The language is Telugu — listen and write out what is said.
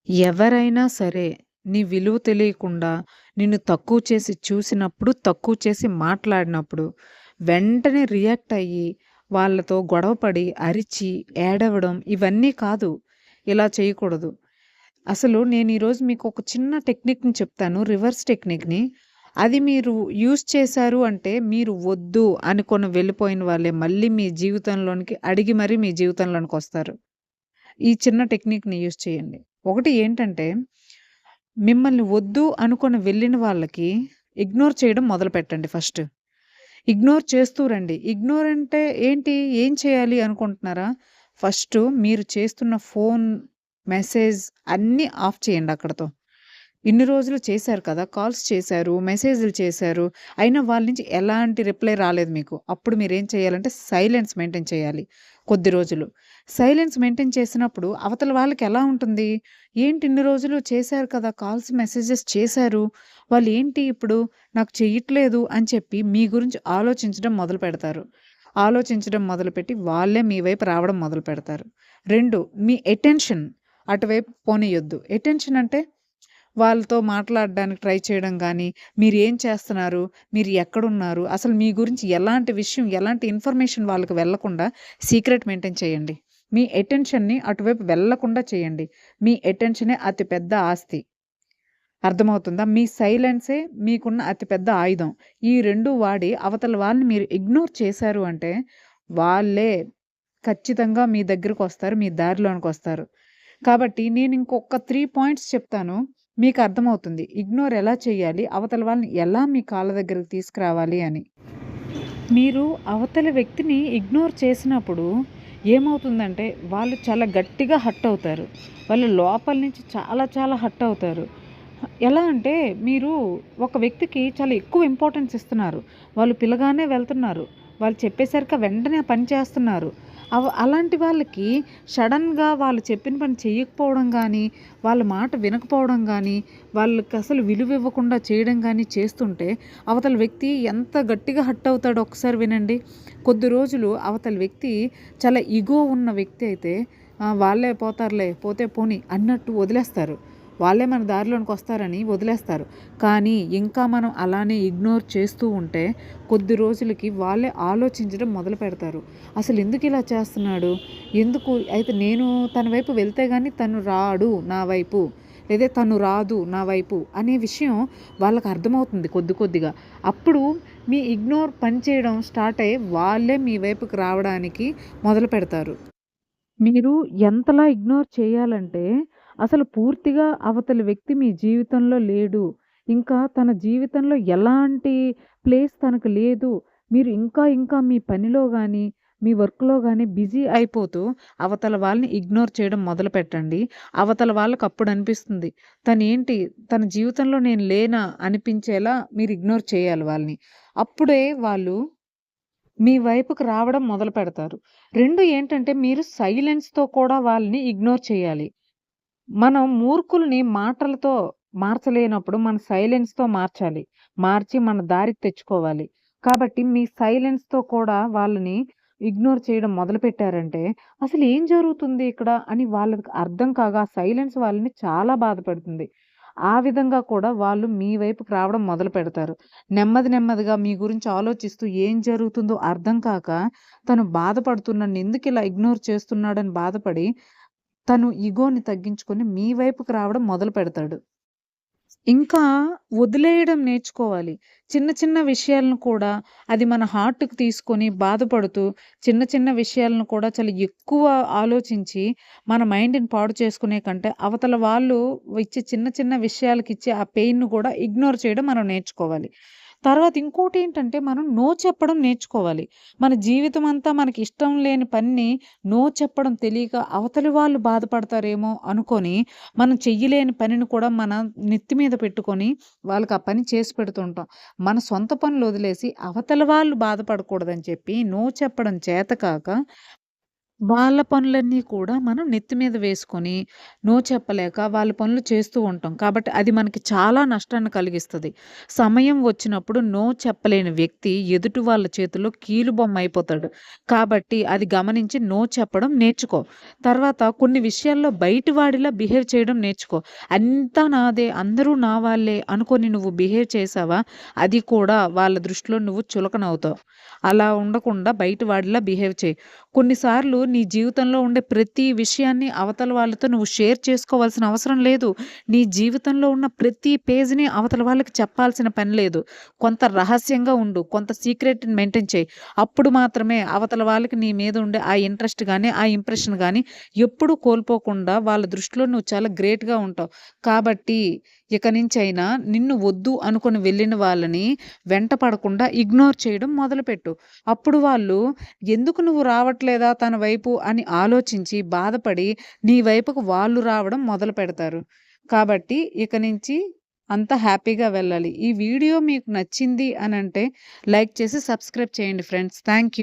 ఎవరైనా సరే నీ విలువ తెలియకుండా నిన్ను తక్కువ చేసి చూసినప్పుడు, తక్కువ చేసి మాట్లాడినప్పుడు, వెంటనే రియాక్ట్ అయ్యి, వాళ్ళతో గొడవపడి, అరిచి, ఏడవడం ఇవన్నీ కాదు. ఇలా చేయకూడదు. అసలు నేను ఈరోజు మీకు ఒక చిన్న టెక్నిక్‌ని చెప్తాను. రివర్స్ టెక్నిక్‌ని. అది మీరు యూజ్ చేశారు అంటే, మీరు వద్దు అనుకోని వెళ్ళిపోయిన వాళ్ళే మళ్ళీ మీ జీవితంలోనికి అడిగి మరీ మీ జీవితంలోనికొస్తారు. ఈ చిన్న టెక్నిక్‌ని యూజ్ చేయండి. ఒకటి ఏంటంటే, మిమ్మల్ని వద్దు అనుకోని వెళ్ళిన వాళ్ళకి ఇగ్నోర్ చేయడం మొదలుపెట్టండి ఫస్ట్. ఇగ్నోర్ చేస్తూ రండి. ఇగ్నోర్ అంటే ఏంటి? ఏం చేయాలి అనుకుంటున్నారా? ఫస్టు మీరు చేస్తున్న ఫోన్, మెసేజ్ అన్నీ ఆఫ్ చేయండి అక్కడితో. ఇన్ని రోజులు చేశారు కదా! కాల్స్ చేశారు, మెసేజ్‌లు చేశారు. అయినా వాళ్ళ నుంచి ఎలాంటి రిప్లై రాలేదు మీకు. అప్పుడు మీరేం చేయాలంటే సైలెన్స్ మెయింటైన్ చేయాలి కొద్ది రోజులు. సైలెన్స్ మెయింటైన్ చేసినప్పుడు అవతల వాళ్ళకి ఎలా ఉంటుంది? ఏంటి ఇన్ని రోజులు చేశారు కదా! కాల్స్, మెసేజెస్ చేశారు. వాళ్ళేంటి ఇప్పుడు నాకు చెయ్యట్లేదు అని చెప్పి మీ గురించి ఆలోచించడం మొదలుపెడతారు. ఆలోచించడం మొదలుపెట్టి వాళ్ళే మీ వైపు రావడం మొదలుపెడతారు. 2 మీ అటెన్షన్ అటువైపు పోనీయొద్దు. అటెన్షన్ అంటే వాళ్ళతో మాట్లాడడానికి ట్రై చేయడం గానీ, మీరేం చేస్తున్నారు? మీరు ఎక్కడున్నారు? అసలు మీ గురించి ఎలాంటి విషయం, ఎలాంటి ఇన్ఫర్మేషన్ వాళ్ళకి వెళ్ళకుండా సీక్రెట్ మెయింటైన్ చేయండి. మీ అటెన్షన్‌ని అటువైపు వెళ్ళకుండా చేయండి. మీ అటెన్షనే అతి పెద్ద ఆస్తి. అర్థమవుతుందా? మీ సైలెన్సే మీకున్న అతి పెద్ద ఆయుధం. ఈ 2 వాడి అవతల వాళ్ళని మీరు ఇగ్నోర్ చేశారు అంటే, వాళ్ళే ఖచ్చితంగా మీ దగ్గరకొస్తారు. మీ దారిలోనికొస్తారు. కాబట్టి నేనింకొక 3 పాయింట్స్ చెప్తాను. మీకర్థమవుతుంది. ఇగ్నోర్ ఎలా చేయాలి? అవతల వాళ్ళని ఎలా మీ కాళ్ళ దగ్గరికి తీసుకురావాలి అని. మీరు అవతల వ్యక్తిని ఇగ్నోర్ చేసినప్పుడు ఏమవుతుందంటే, వాళ్ళు చాలా గట్టిగా హర్ట్ అవుతారు. వాళ్ళు లోపల నుంచి చాలా చాలా హర్ట్ అవుతారు. ఎలా అంటే, మీరు ఒక వ్యక్తికి చాలా ఎక్కువ ఇంపార్టెన్స్ ఇస్తున్నారు. వాళ్ళు పిలగానే వెళ్తున్నారు. వాళ్ళు చెప్పేసరికి వెంటనే ఆ పని చేస్తున్నారు. అలాంటి వాళ్ళకి సడెన్‌గా వాళ్ళు చెప్పిన పని చెయ్యకపోవడం గానీ, వాళ్ళ మాట వినకపోవడం గానీ, వాళ్ళకసలు విలువ ఇవ్వకుండా చేయడం గానీ చేస్తుంటే, అవతల వ్యక్తి ఎంత గట్టిగా హర్ట్ అవుతాడో ఒకసారి వినండి. కొద్ది రోజులు అవతల వ్యక్తి చాలా ఇగో ఉన్న వ్యక్తి అయితే, వాళ్ళే పోతారులే, పోతే పోనీ అన్నట్టు వదిలేస్తారు. వాళ్ళే మన దారిలోనికొస్తారని వదిలేస్తారు. కానీ ఇంకా మనం అలానే ఇగ్నోర్ చేస్తూ ఉంటే కొద్ది రోజులకి వాళ్ళే ఆలోచించడం మొదలుపెడతారు. అసలెందుకిలా చేస్తున్నాడు? ఎందుకు అయితే నేను తన వైపు వెళ్తే గాని తను రాడు నా వైపు. లేదా తను రాదు నా వైపు అనే విషయం వాళ్ళకి అర్థమవుతుంది కొద్ది కొద్దిగా. అప్పుడు మీ ఇగ్నోర్ పని చేయడం స్టార్ట్ అయ్యి వాళ్ళే మీ వైపుకి రావడానికి మొదలుపెడతారు. మీరు ఎంతలా ఇగ్నోర్ చేయాలంటే, అసలు పూర్తిగా అవతలి వ్యక్తి మీ జీవితంలో లేడు. ఇంకా తన జీవితంలో ఎలాంటి ప్లేస్ తనకు లేదు. మీరు ఇంకా ఇంకా మీ పనిలో గానీ, మీ వర్క్‌లో గానీ బిజీ అయిపోతూ అవతల వాళ్ళని ఇగ్నోర్ చేయడం మొదలుపెట్టండి. అవతల వాళ్ళకప్పుడు అనిపిస్తుంది. తనేంటి తన జీవితంలో నేను లేనా అనిపించేలా మీరు ఇగ్నోర్ చేయాలి వాళ్ళని. అప్పుడే వాళ్ళు మీ వైపుకి రావడం మొదలుపెడతారు. 2 ఏంటంటే మీరు సైలెన్స్‌తో కూడా వాళ్ళని ఇగ్నోర్ చేయాలి. మనం మూర్ఖుల్ని మాటలతో మార్చలేనప్పుడు మన సైలెన్స్‌తో మార్చాలి. మార్చి మన దారికి తెచ్చుకోవాలి. కాబట్టి మీ సైలెన్స్‌తో కూడా వాళ్ళని ఇగ్నోర్ చేయడం మొదలుపెట్టారంటే అసలేం జరుగుతుంది ఇక్కడ అని వాళ్ళకి అర్థం కాగా సైలెన్స్ వాళ్ళని చాలా బాధపెడుతుంది. ఆ విధంగా కూడా వాళ్ళు మీ వైపుకి రావడం మొదలుపెడతారు. నెమ్మది నెమ్మదిగా మీ గురించి ఆలోచిస్తూ ఏం జరుగుతుందో అర్థం కాక తను బాధపడుతూ నన్నెందుకిలా ఇగ్నోర్ చేస్తున్నాడని బాధపడి తను ఇగోని తగ్గించుకొని మీ వైపుకి రావడం మొదలుపెడతాడు. ఇంకా వదిలేయడం నేర్చుకోవాలి. చిన్న చిన్న విషయాలను కూడా అది మన హార్ట్‌కి తీసుకొని బాధపడుతూ, చిన్న చిన్న విషయాలను కూడా చాలా ఎక్కువ ఆలోచించి, మన మైండ్‌ని పాడు చేసుకునే కంటే, అవతల వాళ్ళు ఇచ్చే చిన్న చిన్న విషయాలకిచ్చే ఆ పెయిన్‌ని కూడా ఇగ్నోర్ చేయడం మనం నేర్చుకోవాలి. తర్వాత ఇంకోటేంటంటే, మనం నో చెప్పడం నేర్చుకోవాలి. మన జీవితమంతా మనకిష్టం లేని పనిని నో చెప్పడం తెలియక అవతలి వాళ్ళు బాధపడతారేమో అనుకోని మనం చెయ్యలేని పనిని కూడా మన నెత్తి మీద పెట్టుకొని వాళ్ళకి ఆ పని చేసి పెడుతుంటాం. మన సొంత పనులు వదిలేసి అవతల వాళ్ళు బాధపడకూడదని చెప్పి నో చెప్పడం చేతకాక వాళ్ళ పనులన్నీ కూడా మనం నెత్తి మీద వేసుకొని, నో చెప్పలేక వాళ్ళ పనులు చేస్తూ ఉంటాం. కాబట్టి అది మనకి చాలా నష్టాన్ని కలిగిస్తది. సమయం వచ్చినప్పుడు నో చెప్పలేని వ్యక్తి ఎదుటి వాళ్ళ చేతుల్లో కీలుబొమ్మ అయిపోతాడు. కాబట్టి అది గమనించి నో చెప్పడం నేర్చుకో. తర్వాత కొన్ని విషయాల్లో బయటి వాడిలా బిహేవ్ చేయడం నేర్చుకో. అంతా నాదే, అందరూ నా వాళ్ళే అనుకోని నువ్వు బిహేవ్ చేశావా, అది కూడా వాళ్ళ దృష్టిలో నువ్వు చులకనవుతావు. అలా ఉండకుండా బయటి వాడిలా బిహేవ్ చెయి. కొన్నిసార్లు నీ జీవితంలో ఉండే ప్రతి విషయాన్ని అవతల వాళ్ళతో నువ్వు షేర్ చేసుకోవాల్సిన అవసరం లేదు. నీ జీవితంలో ఉన్న ప్రతి పేజ్‌ని అవతల వాళ్ళకి చెప్పాల్సిన పని లేదు. కొంత రహస్యంగా ఉండు. కొంత సీక్రెట్‌ని మెయింటైన్ చెయి. అప్పుడు మాత్రమే అవతల వాళ్ళకి నీ మీద ఉండే ఆ ఇంట్రెస్ట్ గాని, ఆ ఇంప్రెషన్ గాని ఎప్పుడూ కోల్పోకుండా వాళ్ళ దృష్టిలో నువ్వు చాలా గ్రేట్‌గా ఉంటావు. కాబట్టి ఇక నుంచైనా నిన్ను వద్దు అనుకుని వెళ్ళిన వాళ్ళని వెంట పడకుండా ఇగ్నోర్ చేయడం మొదలుపెట్టు. అప్పుడు వాళ్ళు ఎందుకు నువ్వు రావట్లేదా తన వైపు అని ఆలోచించి బాధపడి నీ వైపుకు వాళ్ళు రావడం మొదలుపెడతారు. కాబట్టి ఇక నుంచి అంతా హ్యాపీగా వెళ్ళాలి. ఈ వీడియో మీకు నచ్చింది అనంటే లైక్ చేసి సబ్స్క్రైబ్ చేయండి ఫ్రెండ్స్. Thank you.